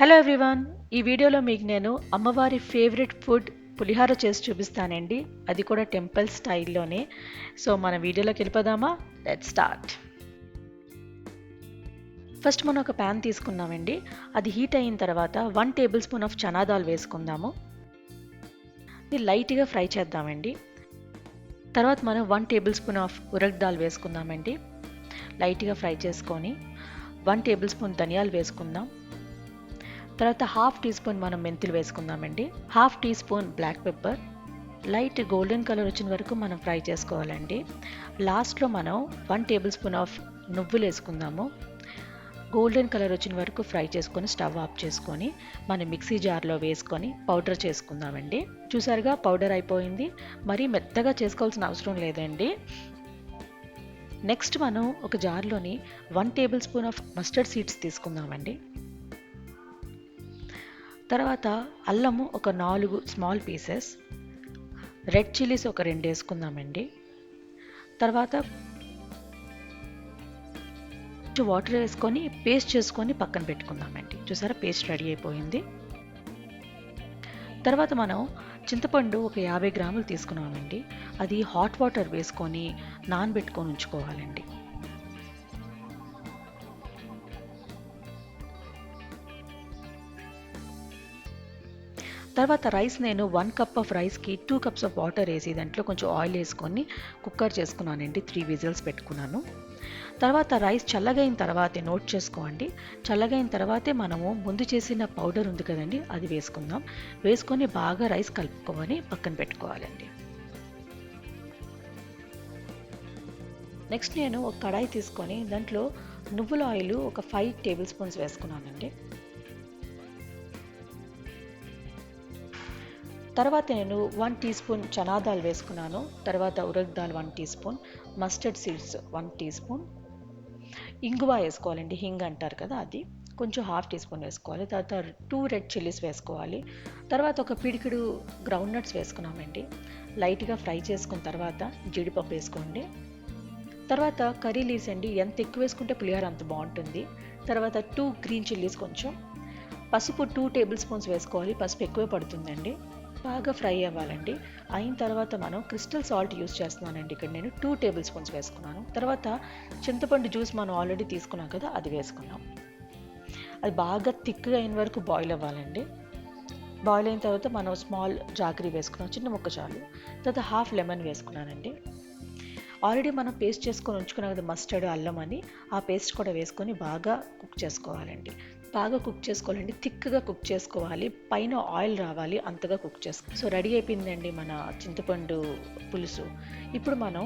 Hello everyone, ఈ వీడియోలో మీకు నేను అమ్మవారి ఫేవరెట్ ఫుడ్ పులిహోర చేసి చూపిస్తానండి. అది కూడా టెంపుల్ స్టైల్లోనే. సో మన వీడియోలోకి వెళ్ళిపోదామా? Let's start. ఫస్ట్ మనం ఒక ప్యాన్ తీసుకున్నామండి. అది హీట్ అయిన తర్వాత 1 tablespoon of chana dal వేసుకుందాము. ఇది లైట్గా ఫ్రై చేద్దామండి. తర్వాత మనం 1 టేబుల్ స్పూన్ ఆఫ్ ఉరగ్ దాల్ వేసుకుందామండి. లైట్గా ఫ్రై చేసుకొని 1 టేబుల్ స్పూన్ ధనియాలు వేసుకుందాం. తర్వాత హాఫ్ టీ స్పూన్ మనం మెంతులు వేసుకుందామండి. Half teaspoon black pepper. Light golden colour వచ్చిన వరకు మనం ఫ్రై చేసుకోవాలండి. లాస్ట్లో మనం 1 టేబుల్ స్పూన్ ఆఫ్ నువ్వులు వేసుకుందాము. గోల్డెన్ కలర్ వచ్చిన వరకు ఫ్రై చేసుకొని స్టవ్ ఆఫ్ చేసుకొని మనం మిక్సీ జార్లో వేసుకొని పౌడర్ చేసుకుందామండి. చూసారుగా పౌడర్ అయిపోయింది. మరీ మెత్తగా చేసుకోవాల్సిన అవసరం లేదండి. నెక్స్ట్ మనం ఒక జార్లోని 1 tablespoon of mustard seeds తీసుకుందామండి. తర్వాత అల్లము ఒక 4 స్మాల్ పీసెస్, రెడ్ చిల్లీస్ ఒక 2 వేసుకుందామండి. తర్వాత వాటర్ వేసుకొని పేస్ట్ చేసుకొని పక్కన పెట్టుకుందామండి. చూసారా, పేస్ట్ రెడీ అయిపోయింది. తర్వాత మనం చింతపండు ఒక 50 గ్రాములు తీసుకున్నామండి. అది హాట్ వాటర్ వేసుకొని నానబెట్టుకొని ఉంచుకోవాలండి. తర్వాత రైస్ నేను 1 కప్ ఆఫ్ రైస్కి 2 కప్స్ ఆఫ్ వాటర్ వేసి దాంట్లో కొంచెం ఆయిల్ వేసుకొని కుక్కర్ చేసుకున్నానండి. 3 విజిల్స్ పెట్టుకున్నాను. తర్వాత రైస్ చల్లగైన తర్వాతే నోట్ చేసుకోండి. చల్లగైన తర్వాతే మనము ముందు చేసిన పౌడర్ ఉంది కదండి, అది వేసుకుందాం. వేసుకొని బాగా రైస్ కలుపుకొని పక్కన పెట్టుకోవాలండి. నెక్స్ట్ నేను ఒక కడాయి తీసుకొని దాంట్లో నువ్వుల ఆయిల్ ఒక 5 టేబుల్ స్పూన్స్ వేసుకున్నానండి. తర్వాత నేను 1 టీ స్పూన్ చనా దాల్ వేసుకున్నాను. తర్వాత ఉరగ్ దాల్ 1 teaspoon, mustard seeds 1 teaspoon, ఇంగువ వేసుకోవాలండి. హింగ్ అంటారు కదా, అది కొంచెం హాఫ్ టీ స్పూన్ వేసుకోవాలి. తర్వాత 2 రెడ్ చిల్లీస్ వేసుకోవాలి. తర్వాత ఒక పిడికిడు గ్రౌండ్ నట్స్ వేసుకున్నామండి. లైట్గా ఫ్రై చేసుకున్న తర్వాత జీడిపప్పు వేసుకోండి. తర్వాత కర్రీ లీవ్స్ అండి, ఎంత ఎక్కువ వేసుకుంటే పులిహోర అంత బాగుంటుంది. తర్వాత 2 గ్రీన్ చిల్లీస్, కొంచెం పసుపు 2 టేబుల్ స్పూన్స్ వేసుకోవాలి. పసుపు ఎక్కువే పడుతుందండి. బాగా ఫ్రై అవ్వాలండి. అయిన తర్వాత మనం క్రిస్టల్ సాల్ట్ యూస్ చేస్తున్నానండి. ఇక్కడ నేను 2 టేబుల్ స్పూన్స్ వేసుకున్నాను. తర్వాత చింతపండు జ్యూస్ మనం ఆల్రెడీ తీసుకున్నాం కదా, అది వేసుకున్నాం. అది బాగా థిక్గా అయిన వరకు బాయిల్ అవ్వాలండి. బాయిల్ అయిన తర్వాత మనం స్మాల్ జాగరీ వేసుకున్నాం, చిన్న ముక్క చాలు. తర్వాత హాఫ్ లెమన్ వేసుకున్నానండి. ఆల్రెడీ మనం పేస్ట్ చేసుకొని ఉంచుకున్నాం కదా మస్టర్డ్, అల్లం అని, ఆ పేస్ట్ కూడా వేసుకొని బాగా కుక్ చేసుకోవాలండి. బాగా కుక్ చేసుకోవాలండి. థిక్గా కుక్ చేసుకోవాలి. పైన ఆయిల్ రావాలి, అంతగా కుక్ చేసుకోవాలి. సో రెడీ అయిపోయిందండి మన చింతపండు పులుసు. ఇప్పుడు మనం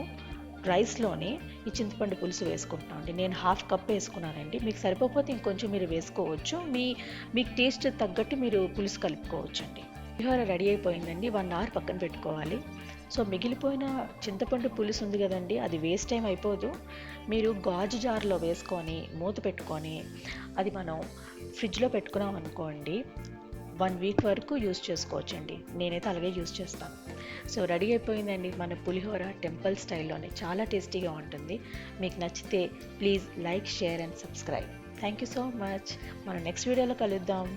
రైస్లోని ఈ చింతపండు పులుసు వేసుకుంటున్నాం అండి. నేను హాఫ్ కప్ వేసుకున్నానండి. మీకు సరిపోతే ఇంకొంచెం మీరు వేసుకోవచ్చు. మీకు టేస్ట్ తగ్గట్టు మీరు పులుసు కలుపుకోవచ్చు అండి. పులిహోర రెడీ అయిపోయిందండి. 1 అవర్ పక్కన పెట్టుకోవాలి. సో మిగిలిపోయిన చింతపండు పులుసు ఉంది కదండి, అది వేస్ట్ టైం అయిపోదు. మీరు గాజు జార్లో వేసుకొని మూత పెట్టుకొని అది మనం ఫ్రిడ్జ్లో పెట్టుకున్నాం అనుకోండి, 1 వీక్ వరకు యూస్ చేసుకోవచ్చండి. నేనైతే అలాగే యూస్ చేస్తాను. సో రెడీ అయిపోయిందండి మన పులిహోర టెంపుల్ స్టైల్లోనే. చాలా టేస్టీగా ఉంటుంది. మీకు నచ్చితే please like, share and subscribe. Thank you so much. మనం నెక్స్ట్ వీడియోలో కలుద్దాం.